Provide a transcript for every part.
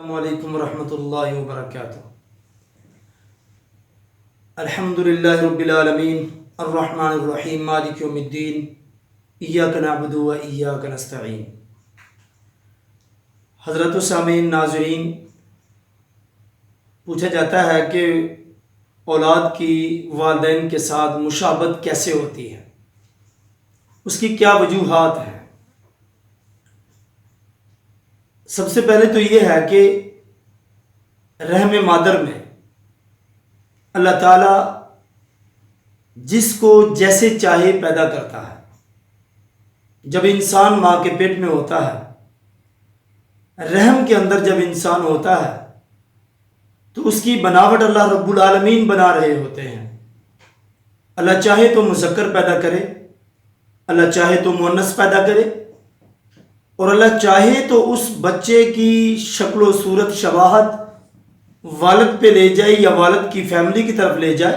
السلام علیکم ورحمۃ اللہ وبرکاتہ۔ الحمدللہ رب العالمین الرحمن الرحیم مالک یوم الدین ایاک نعبد و ایاک نستعین۔ حضرت سامعین، ناظرین، پوچھا جاتا ہے کہ اولاد کی والدین کے ساتھ مشابہت کیسے ہوتی ہے، اس کی کیا وجوہات ہیں؟ سب سے پہلے تو یہ ہے کہ رحم مادر میں اللہ تعالیٰ جس کو جیسے چاہے پیدا کرتا ہے۔ جب انسان ماں کے پیٹ میں ہوتا ہے، رحم کے اندر جب انسان ہوتا ہے تو اس کی بناوٹ اللہ رب العالمین بنا رہے ہوتے ہیں۔ اللہ چاہے تو مذکر پیدا کرے، اللہ چاہے تو مؤنث پیدا کرے، اور اللہ چاہے تو اس بچے کی شکل و صورت شباہت والد پہ لے جائے یا والد کی فیملی کی طرف لے جائے،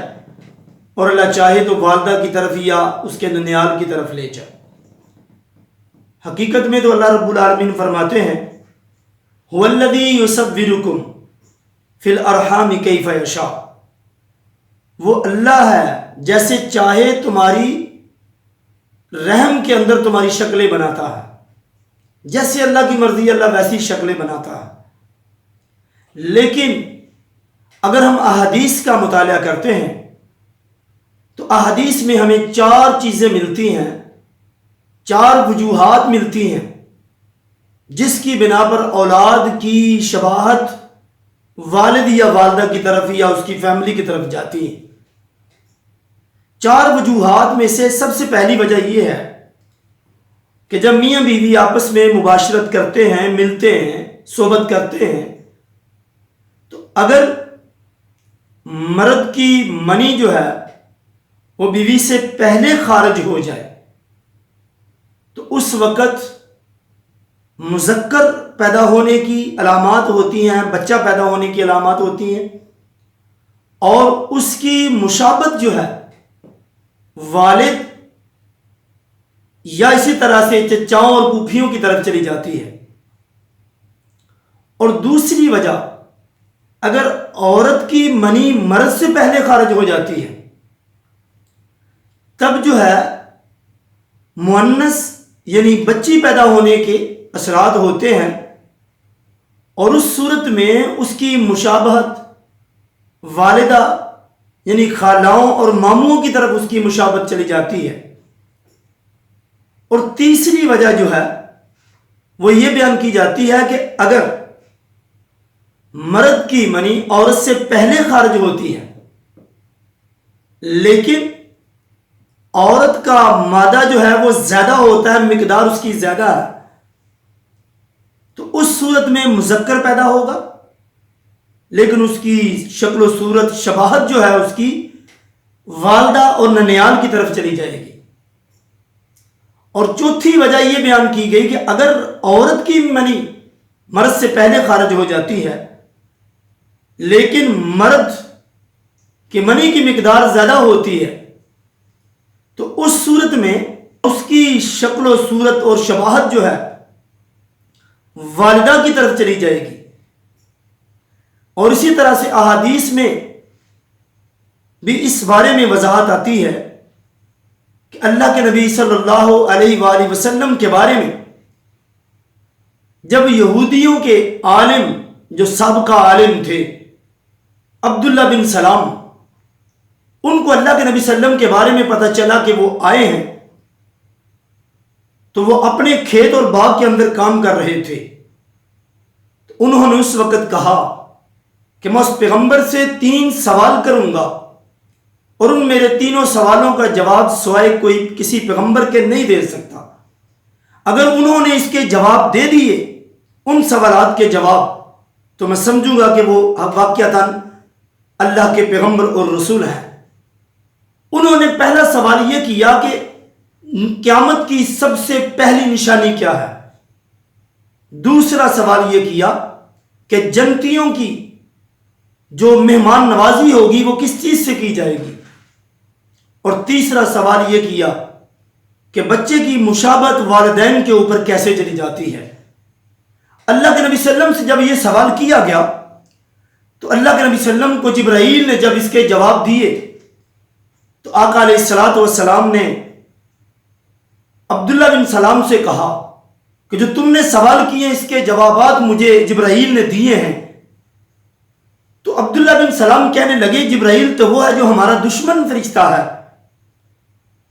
اور اللہ چاہے تو والدہ کی طرف یا اس کے ننیال کی طرف لے جائے۔ حقیقت میں تو اللہ رب العالمین فرماتے ہیں هو الذی یصورکم فی الارحام کیف یشاء، وہ اللہ ہے جیسے چاہے تمہاری رحم کے اندر تمہاری شکلیں بناتا ہے، جیسے اللہ کی مرضی اللہ ویسی شکلیں بناتا ہے۔ لیکن اگر ہم احادیث کا مطالعہ کرتے ہیں تو احادیث میں ہمیں چار چیزیں ملتی ہیں، چار وجوہات ملتی ہیں جس کی بنا پر اولاد کی شباہت والد یا والدہ کی طرف یا اس کی فیملی کی طرف جاتی ہے۔ چار وجوہات میں سے سب سے پہلی وجہ یہ ہے کہ جب میاں بیوی آپس میں مباشرت کرتے ہیں، ملتے ہیں، صحبت کرتے ہیں، تو اگر مرد کی منی جو ہے وہ بیوی سے پہلے خارج ہو جائے تو اس وقت مذکر پیدا ہونے کی علامات ہوتی ہیں، بچہ پیدا ہونے کی علامات ہوتی ہیں، اور اس کی مشابہت جو ہے والد یا اسی طرح سے چچاؤں اور پھوپھیوں کی طرف چلی جاتی ہے۔ اور دوسری وجہ، اگر عورت کی منی مرد سے پہلے خارج ہو جاتی ہے تب جو ہے مؤنث یعنی بچی پیدا ہونے کے اثرات ہوتے ہیں، اور اس صورت میں اس کی مشابہت والدہ یعنی خالاؤں اور ماموں کی طرف اس کی مشابہت چلی جاتی ہے۔ اور تیسری وجہ جو ہے وہ یہ بیان کی جاتی ہے کہ اگر مرد کی منی عورت سے پہلے خارج ہوتی ہے لیکن عورت کا مادہ جو ہے وہ زیادہ ہوتا ہے، مقدار اس کی زیادہ ہے، تو اس صورت میں مذکر پیدا ہوگا لیکن اس کی شکل و صورت شباہت جو ہے اس کی والدہ اور ننیال کی طرف چلی جائے گی۔ اور چوتھی وجہ یہ بیان کی گئی کہ اگر عورت کی منی مرد سے پہلے خارج ہو جاتی ہے لیکن مرد کی منی کی مقدار زیادہ ہوتی ہے تو اس صورت میں اس کی شکل و صورت اور شباہت جو ہے والدہ کی طرف چلی جائے گی۔ اور اسی طرح سے احادیث میں بھی اس بارے میں وضاحت آتی ہے کہ اللہ کے نبی صلی اللہ علیہ وآلہ وسلم کے بارے میں جب یہودیوں کے عالم جو سابقہ عالم تھے عبداللہ بن سلام، ان کو اللہ کے نبی صلی اللہ علیہ وسلم کے بارے میں پتہ چلا کہ وہ آئے ہیں، تو وہ اپنے کھیت اور باغ کے اندر کام کر رہے تھے۔ انہوں نے اس وقت کہا کہ میں اس پیغمبر سے 3 سوال کروں گا اور ان میرے تینوں سوالوں کا جواب سوائے کوئی کسی پیغمبر کے نہیں دے سکتا۔ اگر انہوں نے اس کے جواب دے دیے، ان سوالات کے جواب، تو میں سمجھوں گا کہ وہ واقعتاً اللہ کے پیغمبر اور رسول ہیں۔ انہوں نے پہلا سوال یہ کیا کہ قیامت کی سب سے پہلی نشانی کیا ہے؟ دوسرا سوال یہ کیا کہ جنتیوں کی جو مہمان نوازی ہوگی وہ کس چیز سے کی جائے گی؟ اور تیسرا سوال یہ کیا کہ بچے کی مشابہت والدین کے اوپر کیسے چلی جاتی ہے؟ اللہ کے نبی صلی اللہ علیہ وسلم سے جب یہ سوال کیا گیا تو اللہ کے نبی صلی اللہ علیہ وسلم کو جبرائیل نے جب اس کے جواب دیے تو آقا علیہ الصلوۃ والسلام نے عبداللہ بن سلام سے کہا کہ جو تم نے سوال کیے اس کے جوابات مجھے جبرائیل نے دیے ہیں. تو عبداللہ بن سلام کہنے لگے جبرائیل تو وہ ہے جو ہمارا دشمن فرشتہ ہے.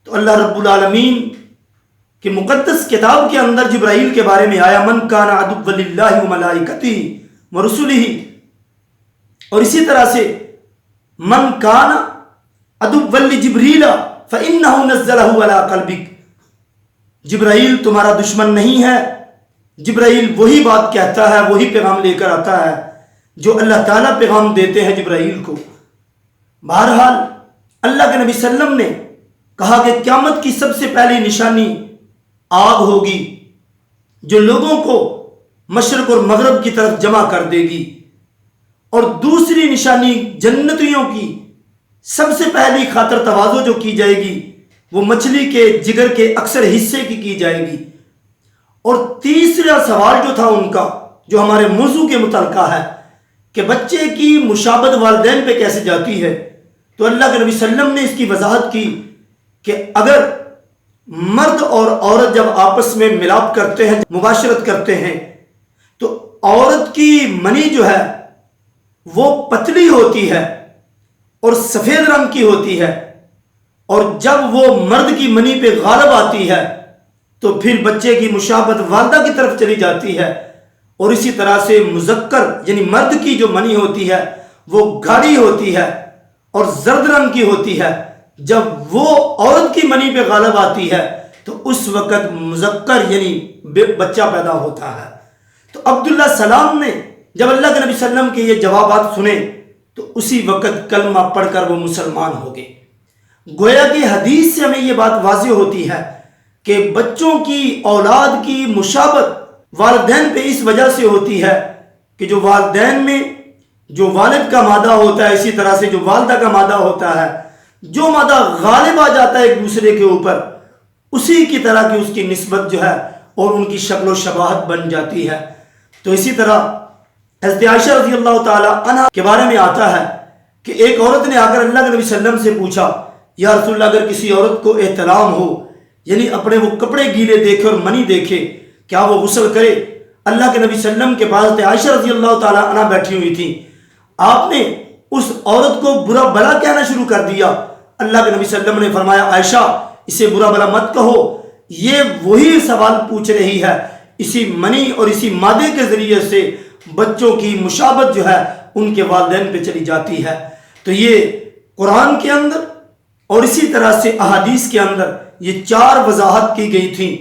تو اللہ رب العالمین کی مقدس کتاب کے اندر جبرائیل کے بارے میں آیا من کان عدو للہ وملائکتہ ورسلہ، اور اسی طرح سے من کان عدو لجبریل فإنہ نزلہ علی قلبک، جبرائیل تمہارا دشمن نہیں ہے، جبرائیل وہی بات کہتا ہے، وہی پیغام لے کر آتا ہے جو اللہ تعالیٰ پیغام دیتے ہیں جبرائیل کو. بہرحال اللہ کے نبی صلی اللہ علیہ وسلم نے کہا کہ قیامت کی سب سے پہلی نشانی آگ ہوگی جو لوگوں کو مشرق اور مغرب کی طرف جمع کر دے گی، اور دوسری نشانی جنتیوں کی سب سے پہلی خاطر تواضع جو کی جائے گی وہ مچھلی کے جگر کے اکثر حصے کی جائے گی. اور تیسرا سوال جو تھا ان کا جو ہمارے موضوع کے متعلقہ ہے کہ بچے کی مشابہت والدین پہ کیسے جاتی ہے، تو اللہ کے نبی صلی اللہ علیہ وسلم نے اس کی وضاحت کی کہ اگر مرد اور عورت جب آپس میں ملاپ کرتے ہیں، مباشرت کرتے ہیں، تو عورت کی منی جو ہے وہ پتلی ہوتی ہے اور سفید رنگ کی ہوتی ہے، اور جب وہ مرد کی منی پہ غالب آتی ہے تو پھر بچے کی مشابہت والدہ کی طرف چلی جاتی ہے. اور اسی طرح سے مذکر یعنی مرد کی جو منی ہوتی ہے وہ گاڑھی ہوتی ہے اور زرد رنگ کی ہوتی ہے. جب وہ عورت کی منی پہ غالب آتی ہے تو اس وقت مذکر یعنی بچہ پیدا ہوتا ہے. تو عبداللہ سلام نے جب اللہ کے نبی صلی اللہ علیہ وسلم کے یہ جوابات سنے تو اسی وقت کلمہ پڑھ کر وہ مسلمان ہو گئے. گویا کہ حدیث سے ہمیں یہ بات واضح ہوتی ہے کہ بچوں کی اولاد کی مشابہت والدین پہ اس وجہ سے ہوتی ہے کہ جو والدین میں جو والد کا مادہ ہوتا ہے، اسی طرح سے جو والدہ کا مادہ ہوتا ہے، جو مادہ غالب آ جاتا ہے ایک دوسرے کے اوپر، اسی کی طرح کی اس کی نسبت جو ہے اور ان کی شکل و شباہت بن جاتی ہے. تو اسی طرح حضرت عائشہ رضی اللہ تعالی عنہ کے بارے میں آتا ہے کہ ایک عورت نے آ کر اللہ کے نبی صلی اللہ علیہ وسلم سے پوچھا یا رسول اللہ اگر کسی عورت کو احتلام ہو یعنی اپنے وہ کپڑے گیلے دیکھے اور منی دیکھے کیا وہ غسل کرے؟ اللہ کے نبی صلی اللہ علیہ وسلم کے پاس عائشہ رضی اللہ تعالی عنہ بیٹھی ہوئی تھی. آپ نے اس عورت کو برا بلا کہنا شروع کر دیا. اللہ کے نبی صلی اللہ علیہ وسلم نے فرمایا عائشہ اسے برا بلا مت کہو، یہ وہی سوال پوچھ رہی ہے، اسی منی اور اسی مادے کے ذریعے سے بچوں کی مشابہت جو ہے ان کے والدین پہ چلی جاتی ہے. تو یہ قرآن کے اندر اور اسی طرح سے احادیث کے اندر یہ چار وضاحت کی گئی تھیں،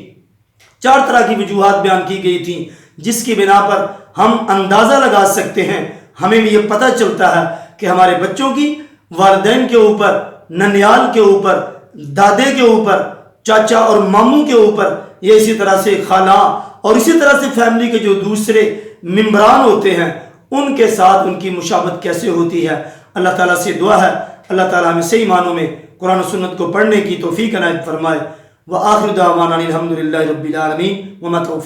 چار طرح کی وجوہات بیان کی گئی تھیں جس کی بنا پر ہم اندازہ لگا سکتے ہیں، ہمیں بھی یہ پتہ چلتا ہے کہ ہمارے بچوں کی والدین کے اوپر، ننیال کے اوپر، دادے کے اوپر، چاچا اور ماموں کے اوپر، یہ اسی طرح سے خالہ اور اسی طرح سے فیملی کے جو دوسرے ممبران ہوتے ہیں ان کے ساتھ ان کی مشابہت کیسے ہوتی ہے. اللہ تعالیٰ سے دعا ہے اللہ تعالیٰ ہمیں صحیح معنوں میں قرآن و سنت کو پڑھنے کی توفیق عنایت فرمائے. وآخر دعوانا الحمد للہ رب العالمین وما توفیق